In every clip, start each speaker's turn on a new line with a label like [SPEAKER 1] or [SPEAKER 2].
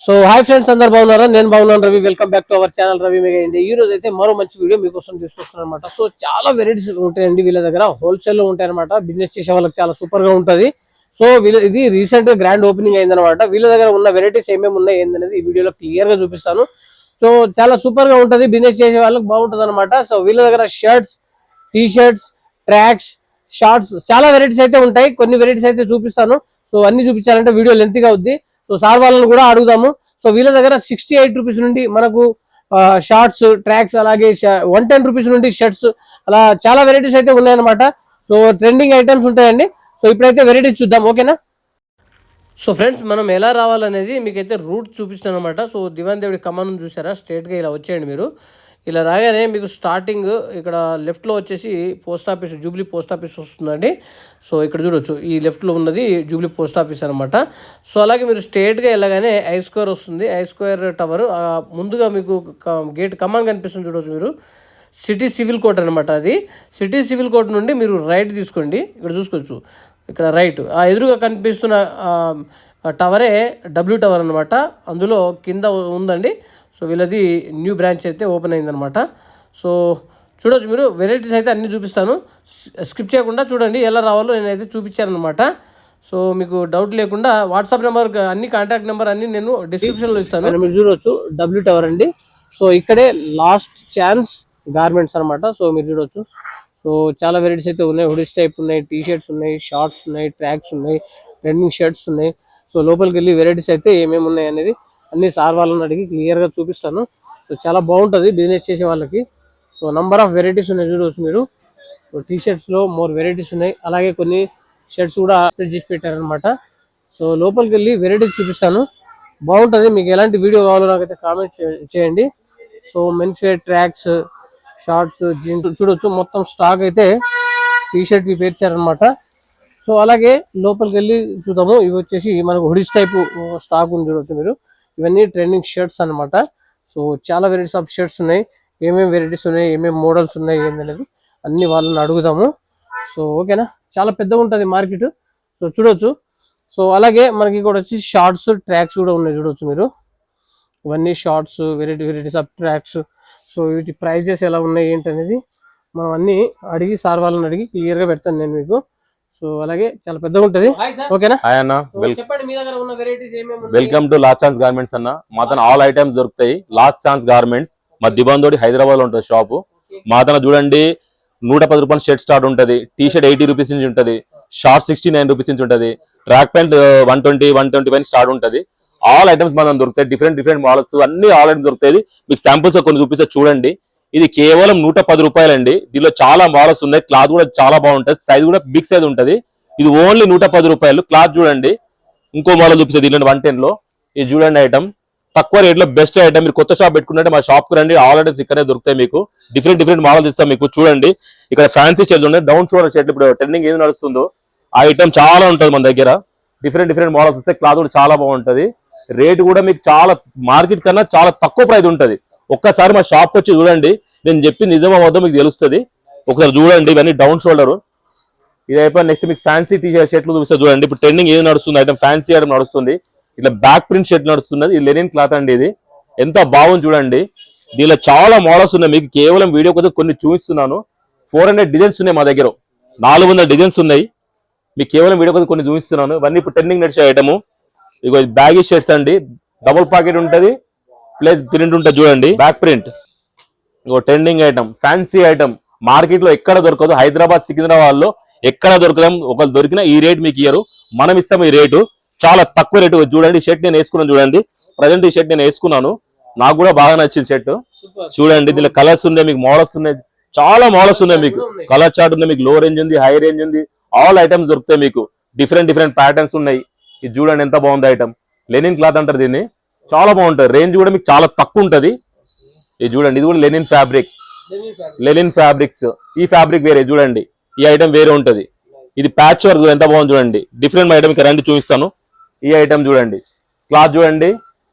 [SPEAKER 1] So hi friends, అందరు బాగున్నారా? నేను బాగున్నాను. Ravi, welcome back to our channel Ravi mega India. ఈ రోజు అయితే మరో మంచి వీడియో మీకోసం తీసుకొస్తున్నాను అనమాట. సో చాలా వెరైటీస్ ఉంటాయండి వీళ్ళ దగ్గర, హోల్సేల్ లో ఉంటాయి అనమాట. బిజినెస్ చేసే వాళ్ళకి చాలా సూపర్ గా ఉంటది. సో ఇది రీసెంట్ గా గ్రాండ్ ఓపెనింగ్ అయిందనమాట. వీళ్ళ దగ్గర ఉన్న వెరైటీస్ ఏమేమి ఉన్నాయి ఏందనేది ఈ వీడియోలో క్లియర్ గా చూపిస్తాను. సో చాలా సూపర్ గా ఉంటది, బిజినెస్ చేసే వాళ్ళకి బాగుంటది అనమాట. సో వీళ్ళ దగ్గర shirts, T shirts, tracks, shorts, చాలా వెరైటీస్ అయితే ఉంటాయి. కొన్ని వెరైటీస్ అయితే చూపిస్తాను. సో అన్ని చూపించాలంటే వీడియో లెంత్ గా అవుద్ది. సో సార్ వాళ్ళని కూడా అడుగుదాము. సో వీళ్ళ దగ్గర 68 రూపీస్ నుండి మనకు షార్ట్స్, ట్రాక్స్, అలాగే 110 రూపీస్ నుండి షర్ట్స్, అలా చాలా వెరైటీస్ అయితే ఉన్నాయన్నమాట. సో ట్రెండింగ్ ఐటమ్స్ ఉంటాయండి. సో ఇప్పుడైతే వెరైటీస్ చూద్దాం, ఓకేనా? సో ఫ్రెండ్స్, మనం ఎలా రావాలనేది మీకైతే రూట్ చూపిస్తాను అనమాట. సో దివాన్ దేవుడి కమాన్ చూసారా, స్ట్రేట్గా ఇలా వచ్చేయండి. మీరు ఇలా రాగానే మీకు స్టార్టింగ్ ఇక్కడ లెఫ్ట్లో వచ్చేసి post office, Jubilee post office వస్తుందండి. సో ఇక్కడ చూడొచ్చు, ఈ లెఫ్ట్లో ఉన్నది జూబ్లీ పోస్ట్ ఆఫీస్ అనమాట. సో అలాగే మీరు స్ట్రేట్గా వెళ్ళగానే ఐ స్క్వేర్ వస్తుంది, ఐ స్క్వేర్ టవర్. ముందుగా మీకు గేట్ కమాన్ కనిపిస్తుంది, చూడవచ్చు మీరు. సిటీ సివిల్ కోర్ట్ అనమాట. అది సిటీ సివిల్ కోర్ట్ నుండి మీరు రైట్ తీసుకోండి. ఇక్కడ చూసుకోవచ్చు, ఇక్కడ రైట్ ఆ ఎదురుగా కనిపిస్తున్న టవరే డబ్ల్యూ టవర్ అనమాట. అందులో కింద ఉందండి. సో వీళ్ళది న్యూ బ్రాంచ్ అయితే ఓపెన్ అయిందనమాట. సో చూడవచ్చు మీరు, వెరైటీస్ అయితే అన్నీ చూపిస్తాను. స్కిప్ చేయకుండా చూడండి, ఎలా రావాలో నేనైతే చూపించాను. సో మీకు డౌట్ లేకుండా వాట్సాప్ నెంబర్, అన్ని కాంటాక్ట్ నెంబర్ అన్ని నేను డిస్క్రిప్షన్లో ఇస్తాను. మీరు చూడవచ్చు డబ్ల్యూ టవర్ అండి. సో ఇక్కడే లాస్ట్ ఛాన్స్ గార్మెంట్స్ అనమాట. సో మీరు చూడవచ్చు, సో చాలా వెరైటీస్ అయితే ఉన్నాయి. హుడీస్ టైప్ ఉన్నాయి, టీ షర్ట్స్ ఉన్నాయి, షార్ట్స్ ఉన్నాయి, ట్రాక్స్ ఉన్నాయి, రన్నింగ్ షర్ట్స్ ఉన్నాయి. సో లోపలికి వెళ్ళి వెరైటీస్ అయితే ఏమేమి ఉన్నాయి అనేది అన్ని సార్ వాళ్ళని అడిగి క్లియర్గా చూపిస్తాను. సో చాలా బాగుంటుంది బిజినెస్ చేసే వాళ్ళకి. సో నంబర్ ఆఫ్ వెరైటీస్ ఉన్నాయి, చూడవచ్చు మీరు. సో టీ షర్ట్స్లో మోర్ వెరైటీస్ ఉన్నాయి. అలాగే కొన్ని షర్ట్స్ కూడా చేసి పెట్టారనమాట. సో లోపలికి వెళ్ళి వెరైటీస్ చూపిస్తాను, బాగుంటుంది. మీకు ఎలాంటి వీడియో కావాలో నాకైతే కామెంట్ చేయండి. So men's wear, tracks, shorts, jeans చూడొచ్చు. మొత్తం స్టాక్ అయితే టీ షర్ట్ పేర్చారనమాట. సో అలాగే లోపలికి వెళ్ళి చూద్దాము. ఇవి వచ్చేసి మనకు హుడీస్ టైప్ స్టాక్ ఉంది, చూడవచ్చు మీరు. ఇవన్నీ ట్రెండింగ్ షర్ట్స్ అనమాట. సో చాలా వెరైటీస్ ఆఫ్ షర్ట్స్ ఉన్నాయి. ఏమేమి వెరైటీస్ ఉన్నాయి, ఏమేమి మోడల్స్ ఉన్నాయి ఏంటనేది అన్ని వాళ్ళని అడుగుదాము. సో ఓకేనా, చాలా పెద్దగా ఉంటుంది మార్కెట్. సో చూడవచ్చు. సో అలాగే మనకి ఇక్కడ వచ్చి షార్ట్స్, ట్రాక్స్ కూడా ఉన్నాయి, చూడవచ్చు మీరు. ఇవన్నీ shorts, varieties of tracks. So వీటి ప్రైజెస్ ఎలా ఉన్నాయి ఏంటనేది మనం అన్ని అడిగి సార్ వాళ్ళని అడిగి క్లియర్గా పెడతాను నేను మీకు. సో అలాగే చాలా పెద్దగా ఉంటది, ఓకేనా?
[SPEAKER 2] హాయ్ అన్న,
[SPEAKER 1] చెప్పండి మీ దగ్గర ఉన్న వెరైటీస్ ఏమేమి.
[SPEAKER 2] Welcome to last chance garments అన్న. మా తన ఆల్ ఐటమ్స్ దొరుకుతాయి. లాస్ట్ ఛాన్స్ గార్మెంట్స్ మా దిబందోడి హైదరాబాద్ లో ఉంటుంది షాపు. మా తన చూడండి 110 రూపాయలు షర్ట్ స్టార్ట్ ఉంటుంది. టీ షర్ట్ 80 రూపీస్ నుంచి ఉంటుంది. షార్ట్ 69 రూపీస్ నుంచి ఉంటుంది. ట్రాక్ ప్యాంట్ 120-125 స్టార్ట్ ఉంటుంది. ఆల్ ఐటమ్స్ మనం దొరుకుతాయి. డిఫరెంట్ మోడల్స్ అన్ని ఆల్ ఐటమ్స్ దొరుకుతాయి. మీకు శాంపుల్స్ కొన్ని చూపిస్తే చూడండి. ఇది కేవలం 110 రూపాయలండి. దీనిలో చాలా మోడల్స్ ఉన్నాయి. క్లాత్ కూడా చాలా బాగుంటుంది. సైజ్ కూడా బిగ్ సైజ్ ఉంటుంది. ఇది ఓన్లీ 110 రూపాయలు. క్లాత్ చూడండి. ఇంకో మోడల్ చూపిస్తుంది దీనిలో 110 లో. ఇది చూడండి ఐటమ్, తక్కువ రేట్ లో బెస్ట్ ఐటమ్. మీరు కొత్త షాప్ పెట్టుకుంటే మా షాప్ కు రండి, ఆల్ ఐటమ్స్ ఇక్కడే దొరుకుతాయి మీకు. డిఫరెంట్ మోడల్స్ ఇస్తాం మీకు. చూడండి ఇక్కడ ఫ్యాన్సీ షర్ట్స్ ఉన్నాయి, డౌన్ షోల్డర్ షర్ట్. ఇప్పుడు ట్రెండింగ్ ఏది నడుస్తుందో ఆ ఐటమ్ చాలా ఉంటుంది మన దగ్గర. డిఫరెంట్ మోడల్స్ వస్తాయి. క్లాత్ కూడా చాలా బాగుంటది. రేట్ కూడా మీకు చాలా మార్కెట్ కన్నా చాలా తక్కువ ప్రైస్ ఉంటుంది. ఒక్కసారి మా షాప్ వచ్చి చూడండి. నేను చెప్పి నిజమా వద్దో మీకు తెలుస్తుంది. ఒకసారి చూడండి. ఇవన్నీ డౌన్ షోల్డర్. ఇది అయిపోయి నెక్స్ట్ మీకు ఫ్యాన్సీ టీ షర్ట్లు చూపిస్తే చూడండి. ఇప్పుడు ట్రెండింగ్ ఏది నడుస్తుంది ఐటమ్, ఫ్యాన్సీ ఐటమ్ నడుస్తుంది. ఇట్లా బ్యాక్ ప్రింట్ షర్ట్ నడుస్తున్నది. ఇది లెనిన్ క్లాత్ అండి. ఇది ఎంత బాగుంది చూడండి. దీనిలో చాలా మోడల్స్ ఉన్నాయి. మీకు కేవలం వీడియో కోసం కొన్ని చూపిస్తున్నాను. 400 డిజైన్స్ ఉన్నాయి మా దగ్గర. 400 డిజైన్స్ ఉన్నాయి. మీకు కేవలం వీడియో కోసం కొన్ని చూపిస్తున్నాను. ఇవన్నీ ఇప్పుడు ట్రెండింగ్ నడిచే ఐటమ్. ఇగో బ్యాగీ షర్ట్స్ అండి. డబుల్ పాకెట్ ఉంటుంది, ప్లస్ ప్రింట్ ఉంటుంది. చూడండి బ్యాక్ ప్రింట్. ఇగో trending item, fancy item. Market లో ఎక్కడ దొరకదు. హైదరాబాద్, సికింద్రాబాద్ లో ఎక్కడ దొరకదాం. ఒకళ్ళు దొరికినా ఈ రేట్ మీకు ఇయ్యరు, మనం ఇస్తాం ఈ రేటు. చాలా తక్కువ రేటు. చూడండి షర్ట్ నేను వేసుకున్నాను. చూడండి ప్రజెంట్ ఈ షర్ట్ నేను వేసుకున్నాను. నాకు కూడా బాగా నచ్చింది షర్ట్. చూడండి దీనిలో కలర్స్ ఉన్నాయి, మీకు మోడల్స్ ఉన్నాయి, చాలా మోడల్స్ ఉన్నాయి. మీకు కలర్ చార్ట్ ఉంది, మీకు లో రేంజ్ ఉంది, హై రేంజ్ ఉంది. ఆల్ ఐటమ్స్ దొరుకుతాయి మీకు. డిఫరెంట్ ప్యాటర్న్స్ ఉన్నాయి. ఇది చూడండి ఎంత బాగుంది ఐటమ్. లెనిన్ క్లాత్ అంటారు దీన్ని. చాలా బాగుంటుంది. రేంజ్ కూడా మీకు చాలా తక్కువ ఉంటుంది. ఇది చూడండి, ఇది కూడా లెనిన్ ఫ్యాబ్రిక్స్. ఈ ఫ్యాబ్రిక్ వేరే. చూడండి ఈ ఐటమ్ వేరే ఉంటుంది. ఇది ప్యాచ్ వర్క్ ఎంత బాగుంది చూడండి. డిఫరెంట్ ఐటమ్ ఇక్కడ రండి చూపిస్తాను. ఈ ఐటమ్ చూడండి, క్లాత్ చూడండి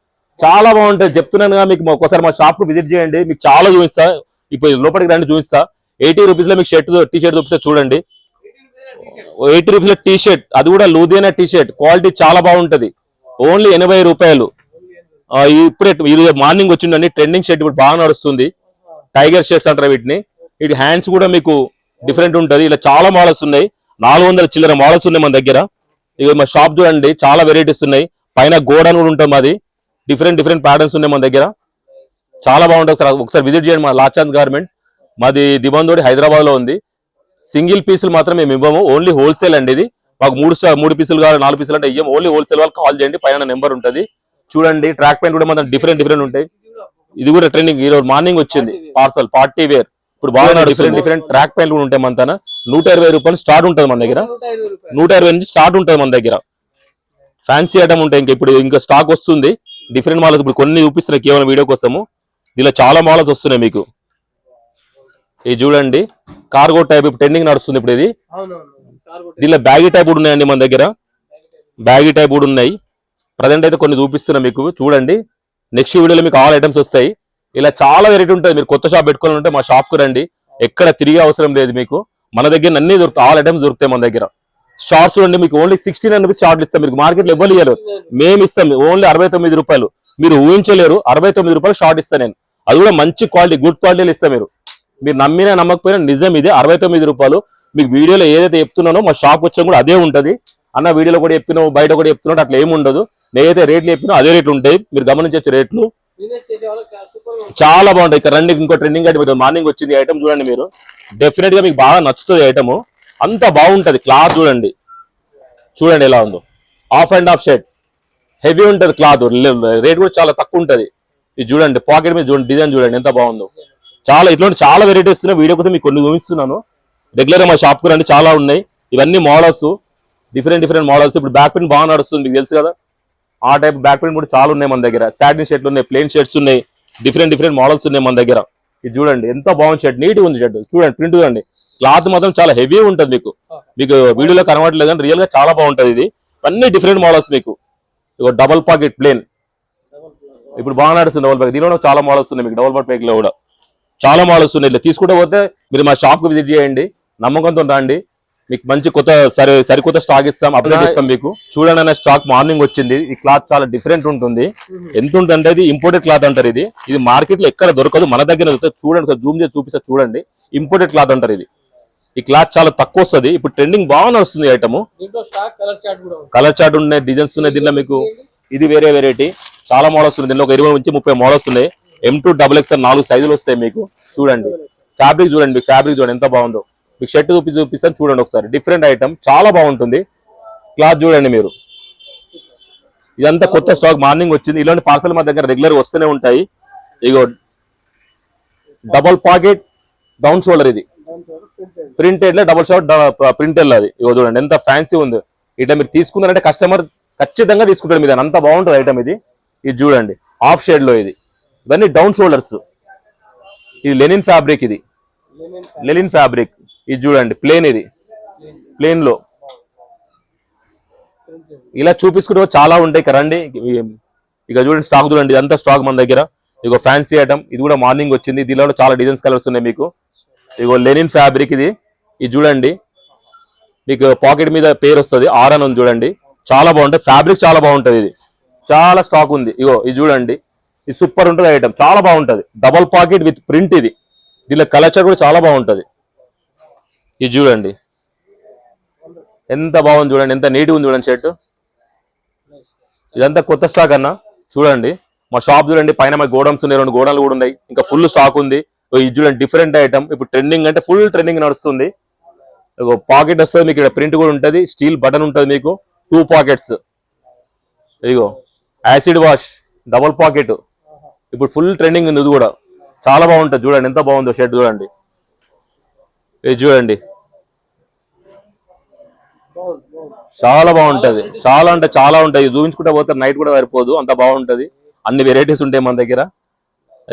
[SPEAKER 2] చాలా బాగుంటుంది. చెప్తున్నాను కదా మీకు. ఒకసారి మా షాప్ కు విజిట్ చేయండి, మీకు చాలా చూపిస్తా. ఇప్పుడు లోపలికి రండి చూపిస్తా. 80 రూపీస్ లో మీకు టీ షర్ట్ చూపిస్తా చూడండి. 80 రూపీస్ టీ షర్ట్, అది కూడా లూధియానా టీ షర్ట్. క్వాలిటీ చాలా బాగుంటది. ఓన్లీ 80 రూపాయలు. ఇప్పుడే ఈరోజు మార్నింగ్ వచ్చిందండి ట్రెండింగ్ షర్ట్ ఇప్పుడు బాగా నడుస్తుంది. టైగర్ షర్ట్స్ అంటారు వీటిని. వీటి హ్యాండ్స్ కూడా మీకు డిఫరెంట్ ఉంటది. ఇలా చాలా మోడల్స్ ఉన్నాయి. 400 చిల్లర మోడల్స్ ఉన్నాయి మన దగ్గర. ఇక మా షాప్ చూడండి చాలా వెరైటీస్ ఉన్నాయి. పైన గోడౌన్ కూడా ఉంటుంది మాది. డిఫరెంట్ ప్యాటర్న్స్ ఉన్నాయి మన దగ్గర. చాలా బాగుంటుంది. ఒకసారి విజిట్ చేయండి మా లాస్ట్ ఛాన్స్ గార్మెంట్. మాది దిబందోడి హైదరాబాద్ లో ఉంది. సింగిల్ పీసులు మాత్రం మేము ఇవ్వము, ఓన్లీ హోల్సేల్ అండి. ఇది మాకు 3 పీసులు కావాలి 4 పీసులు అంటే ఇవ్వము. ఓన్లీ హోల్సేల్ వాళ్ళకి కాల్ చేయండి, పైన నెంబర్ ఉంటుంది. చూడండి ట్రాక్ ప్యాంట్ కూడా మన డిఫరెంట్ ఉంటాయి. ఇది కూడా ట్రెండింగ్ ఈరోజు మార్నింగ్ వచ్చింది. పార్సల్ పార్టీ వేర్ ఇప్పుడు బాగా డిఫరెంట్ ట్రాక్ ప్యాంట్ కూడా ఉంటాయి. మన తన 120 రూపాయలు స్టార్ట్ ఉంటుంది మన దగ్గర. 120 నుంచి స్టార్ట్ ఉంటుంది మన దగ్గర. ఫ్యాన్సీ ఐటమ్ ఉంటాయి. ఇంకా స్టాక్ వస్తుంది. డిఫరెంట్ మోడల్స్ ఇప్పుడు కొన్ని చూపిస్తున్నాయి కేవలం వీడియో కోసము. దీనిలో చాలా మోడల్స్ వస్తున్నాయి మీకు. ఇది చూడండి కార్గో టైప్ ఇప్పుడు ట్రెండింగ్ నడుస్తుంది ఇప్పుడు ఇది. దీనిలో బ్యాగీ టైప్ కూడా ఉన్నాయండి మన దగ్గర. బ్యాగీ టైప్ కూడా ఉన్నాయి. ప్రజెంట్ అయితే కొన్ని చూపిస్తున్నా మీకు చూడండి. నెక్స్ట్ వీడియోలో మీకు ఆల్ ఐటమ్స్ వస్తాయి. ఇలా చాలా వెరైటీ ఉంటుంది. మీరు కొత్త షాప్ పెట్టుకోవాలంటే మా షాప్ కు రండి. ఎక్కడ తిరిగే అవసరం లేదు మీకు. మన దగ్గర అన్ని దొరుకుతాయి, ఆల్ ఐటమ్స్ దొరుకుతాయి మన దగ్గర. షార్ట్స్ చూడండి మీకు ఓన్లీ 69 రూపీస్ షార్ట్లు ఇస్తాం. మీకు మార్కెట్ లో ఇవ్వలేరు, మేము ఇస్తాం ఓన్లీ 69 రూపాయలు. మీరు ఊహించలేరు 69 రూపాయలు షార్ట్ ఇస్తాను నేను. అది కూడా మంచి క్వాలిటీ గుడ్ క్వాలిటీలు ఇస్తాం. మీరు నమ్మినా నమ్మకపోయినా నిజం ఇది 69 రూపాయలు. మీకు వీడియోలో ఏదైతే చెప్తున్నానో మా షాప్ వచ్చాం కూడా అదే ఉంటది. అన్న వీడియోలో కూడా చెప్తున్నావు బయట కూడా చెప్తున్నావు అట్లా ఏమి ఉండదు. నేనైతే రేట్లు చెప్పినా అదే రేట్లు ఉంటాయి. మీరు గమనించే రేట్లు చాలా బాగుంటాయి. ఇక్కడ రండి. ఇంకో ట్రెండింగ్ ఐటమ్ మార్నింగ్ వచ్చింది ఐటమ్ చూడండి. మీరు డెఫినెట్ గా మీకు బాగా నచ్చుతుంది ఐటమ్. అంత బాగుంటది. క్లాత్ చూడండి ఎలా ఉందో. Of and of shirt heavy ఉంటది. క్లాత్ రేట్ కూడా చాలా తక్కువ ఉంటది. ఇది చూడండి పాకెట్ మీద చూడండి డిజైన్ చూడండి ఎంత బాగుందో. చాలా ఇట్లాంటి చాలా వెరైటీస్ ఉన్నాయి. వీడియో కోసం మీకు కొన్ని చూపిస్తున్నాను. రెగ్యులర్ గా మా షాప్ కు రండి, చాలా ఉన్నాయి. ఇవన్నీ మోడల్స్ డిఫరెంట్ మోడల్స్. ఇప్పుడు బ్యాక్ ప్రింట్ బాగా నడుస్తుంది మీకు తెలుసు కదా. ఆ టైప్ బ్యాక్ ప్రింట్ కూడా చాలా ఉన్నాయి మన దగ్గర. సాటిన్ షర్ట్లు ఉన్నాయి, ప్లెయిన్ షర్ట్స్ ఉన్నాయి, డిఫరెంట్ మోడల్స్ ఉన్నాయి మన దగ్గర. ఇది చూడండి ఎంత బాగుంది షర్ట్, నీట్ గా ఉంది షర్ట్. చూడండి ప్రింట్ చూడండి. క్లాత్ మాత్రం చాలా హెవీ ఉంటుంది. మీకు వీడియోలో కనబడలేదు కానీ రియల్ గా చాలా బాగుంటది. ఇది అన్ని డిఫరెంట్ మోడల్స్ మీకు. డబల్ పాకెట్ ప్లేన్ ఇప్పుడు బాగా నడుస్తుంది. డబల్ పాకెట్ దీనిలో చాలా మోడల్స్ ఉన్నాయి మీకు. డబల్ పాకెట్ లో కూడా చాలా మోడల్స్ ఉన్నాయి. ఇట్లా తీసుకుంటే పోతే మీరు మా షాప్ కు విజిట్ చేయండి, నమ్మకంతో రండి. మీకు మంచి సరికొత్త స్టాక్ ఇస్తాం, అప్డేట్ ఇస్తాం మీకు. చూడండి అనే స్టాక్ మార్నింగ్ వచ్చింది. ఈ క్లాత్ చాలా డిఫరెంట్ ఉంటుంది. ఎంత ఉంటుంది ఇది ఇంపోర్టెడ్ క్లాత్ అంటారు. ఇది మార్కెట్ లో ఎక్కడ దొరకదు, మన దగ్గర దొరుకుతుంది. చూడండి జూమ్ చేసి చూపిస్తా చూడండి. ఇంపోర్టెడ్ క్లాత్ అంటారు ఇది. ఈ క్లాత్ చాలా తక్కువ వస్తుంది. ఇప్పుడు ట్రెండింగ్ బాగా నడుస్తుంది ఐటమ్. కలర్ చార్ట్ ఉన్నాయి, డిజైన్స్ ఉన్నాయి దీనిలో మీకు. ఇది వేరే వెరైటీ చాలా మోడల్స్ ఉన్నాయి. దీనిలో ఒక 20 నుంచి 30 మోడల్స్ ఉన్నాయి. M2 XXL 4 సైజులు వస్తాయి మీకు. చూడండి ఫ్యాబ్రిక్ చూడండి. మీకు ఫ్యాబ్రిక్ చూడండి ఎంత బాగుందో. మీకు షర్ట్ చూపిస్తాను చూడండి ఒకసారి. డిఫరెంట్ ఐటమ్ చాలా బాగుంటుంది. క్లాత్ చూడండి మీరు. ఇదంతా కొత్త స్టాక్ మార్నింగ్ వచ్చింది. ఇలాంటి పార్సల్ మా దగ్గర రెగ్యులర్ వస్తూనే ఉంటాయి. ఇగో డబల్ పాకెట్ డౌన్ షోల్డర్. ఇది ప్రింటెడ్ లో డబల్ షార్ట్ ప్రింటెడ్ అది. ఇగో చూడండి ఎంత ఫ్యాన్సీ ఉంది. ఇట్లా మీరు తీసుకున్నారంటే కస్టమర్ ఖచ్చితంగా తీసుకుంటారు మీద. అంత బాగుంటుంది ఐటమ్ ఇది. ఇది చూడండి హాఫ్ షేడ్ లో ఇది. ఇవన్నీ డౌన్ షోల్డర్స్. ఇది లెనిన్ ఫ్యాబ్రిక్. ఇది లెనిన్ ఫ్యాబ్రిక్. ఇది చూడండి ప్లేన్. ఇది ప్లేన్ లో ఇలా చూపించుకుంటే చాలా ఉంటాయి. ఇక్కడ రండి. ఇక చూడండి స్టాక్ చూడండి. ఇదంతా స్టాక్ మన దగ్గర. ఇగో ఫ్యాన్సీ ఐటమ్. ఇది కూడా మార్నింగ్ వచ్చింది. దీనిలో చాలా డిజైన్స్ కలర్స్ ఉన్నాయి మీకు. ఇగో లెనిన్ ఫ్యాబ్రిక్. ఇది చూడండి మీకు పాకెట్ మీద పేరు వస్తుంది ఆర్ అని ఉంది చూడండి. చాలా బాగుంటుంది. ఫ్యాబ్రిక్ చాలా బాగుంటుంది. ఇది చాలా స్టాక్ ఉంది. ఇగో ఇది చూడండి. ఇది సూపర్ ఉంటుంది ఐటమ్, చాలా బాగుంటుంది. Double pocket with print. ఇది దీనిలో కలర్ చార్ట్ కూడా చాలా బాగుంటుంది. ఇది చూడండి ఎంత బాగుంది చూడండి. ఎంత నీట్గా ఉంది చూడండి షర్ట్. ఇదంతా కొత్త స్టాక్ అన్న. చూడండి మా షాప్ చూడండి. పైన మా గోడౌన్స్ ఉన్నాయి, 2 గోడౌన్లు కూడా ఉన్నాయి. ఇంకా ఫుల్ స్టాక్ ఉంది. ఇది చూడండి డిఫరెంట్ ఐటమ్. ఇప్పుడు ట్రెండింగ్ అంటే ఫుల్ ట్రెండింగ్ నడుస్తుంది. పాకెట్ వస్తుంది మీకు. ఇక్కడ ప్రింట్ కూడా ఉంటుంది. స్టీల్ బటన్ ఉంటుంది మీకు. 2 పాకెట్స్. ఇగో యాసిడ్ వాష్ డబల్ పాకెట్. ఇప్పుడు ఫుల్ ట్రెండింగ్ ఉంది. ఇది కూడా చాలా బాగుంటుంది. చూడండి ఎంత బాగుందో షర్ట్ చూడండి. ఇది చూడండి చాలా బాగుంటది. చాలా అంటే చాలా ఉంటాయి. చూపించుకుంటే పోతే నైట్ కూడా సరిపోదు, అంత బాగుంటది. అన్ని వెరైటీస్ ఉంటాయి మన దగ్గర.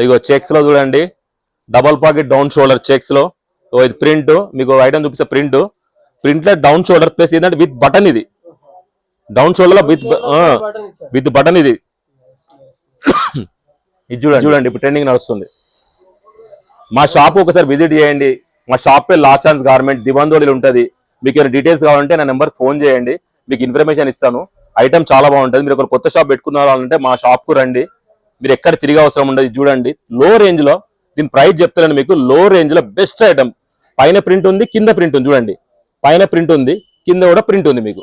[SPEAKER 2] ఇగో చెక్స్ లో చూడండి double pocket down shoulder checks లో. ఇది ప్రింట్ మీకు ఐటమ్ చూపిస్తే ప్రింట్ లో డౌన్ షోల్డర్ ప్లస్ ఏంటంటే విత్ బటన్. ఇది డౌన్ షోల్డర్ విత్ బటన్. ఇది చూడండి ఇప్పుడు ట్రెండింగ్ నడుస్తుంది. మా షాప్ ఒకసారి విజిట్ చేయండి. మా షాప్ పేరు లాస్ట్ ఛాన్స్ గార్మెంట్, దిబందోడిలో ఉంటుంది. మీకు ఏమైనా డీటెయిల్స్ కావాలంటే నా నెంబర్ ఫోన్ చేయండి, మీకు ఇన్ఫర్మేషన్ ఇస్తాను. ఐటమ్ చాలా బాగుంటుంది. మీరు ఒక కొత్త షాప్ పెట్టుకున్నారంటే మా షాప్ కు రండి, మీరు ఎక్కడ తిరిగే అవసరం ఉండదు. చూడండి లో రేంజ్ లో, దీని ప్రైస్ చెప్తాను మీకు. లో రేంజ్ లో బెస్ట్ ఐటమ్. పైన ప్రింట్ ఉంది, కింద ప్రింట్ ఉంది. చూడండి పైన ప్రింట్ ఉంది, కింద కూడా ప్రింట్ ఉంది. మీకు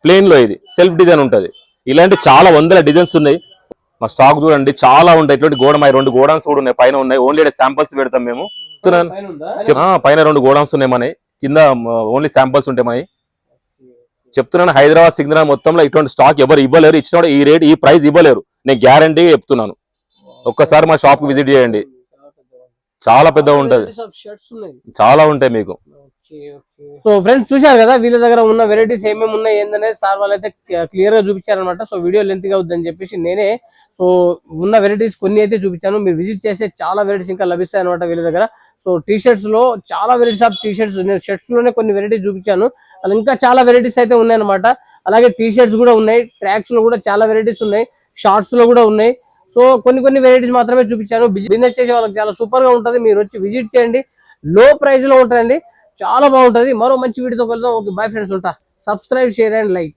[SPEAKER 2] ప్లేన్ లో ఇది సెల్ఫ్ డిజైన్ ఉంటది. ఇలాంటి చాలా వందల డిజైన్స్ ఉన్నాయి. మా స్టాక్ చూడండి చాలా ఉంటాయి. ఇటువంటి గోడమై 2 గోడౌన్స్ కూడా ఉన్నాయి, పైన ఉన్నాయి. ఓన్లీ శాంపుల్స్ పెడతాం మేము. పైన 2 గోడౌన్స్ ఉన్నాయి మనకి, కింద ఓన్లీ శాంపుల్స్ ఉంటాయి మనకి. చెప్తున్నాను, హైదరాబాద్ సికింద్రాబాద్ మొత్తంలో ఇటువంటి స్టాక్ ఎవరు ఇవ్వలేరు. ఇచ్చిన ఈ రేట్ ఈ ప్రైస్ ఇవ్వలేరు. నేను గ్యారంటీ చెప్తున్నాను. ఒక్కసారి మా షాప్ కి విజిట్ చేయండి, చాలా పెద్దగా ఉంటది, చాలా ఉంటాయి మీకు.
[SPEAKER 1] సో ఫ్రెండ్స్ చూశారు కదా, వీళ్ళ దగ్గర ఉన్న వెరైటీస్ ఏమేమి ఉన్నాయి ఏందనేది సార్ వాళ్ళు అయితే క్లియర్ గా చూపించారనమాట. సో వీడియో లెంత్ గా అవుతుందని చెప్పేసి నేనే సో ఉన్న వెరైటీస్ కొన్ని అయితే చూపించాను. మీరు విజిట్ చేస్తే చాలా వెరైటీస్ ఇంకా లభిస్తాయి అనమాట వీళ్ళ దగ్గర. సో టీ షర్ట్స్ లో చాలా వెరైటీస్ ఆఫ్ టీ షర్ట్స్, నేను షర్ట్స్ లోనే కొన్ని వెరైటీస్ చూపించాను. అలా ఇంకా చాలా వెరైటీస్ అయితే ఉన్నాయన్నమాట. అలాగే టీ షర్ట్స్ కూడా ఉన్నాయి, ట్రాక్స్ లో కూడా చాలా వెరైటీస్ ఉన్నాయి, షార్ట్స్ లో కూడా ఉన్నాయి. సో కొన్ని వెరైటీస్ మాత్రమే చూపించాను. బిజినెస్ చేసే వాళ్ళకి చాలా సూపర్ గా ఉంటది. మీరు వచ్చి విజిట్ చేయండి, లో ప్రైస్ లో ఉంటుందండి, చాలా బాగుంటది. మరో మంచి వీడియోతో కలుద్దాం. ఓకే, బై ఫ్రెండ్స్, ఉంటా. Subscribe, share and like.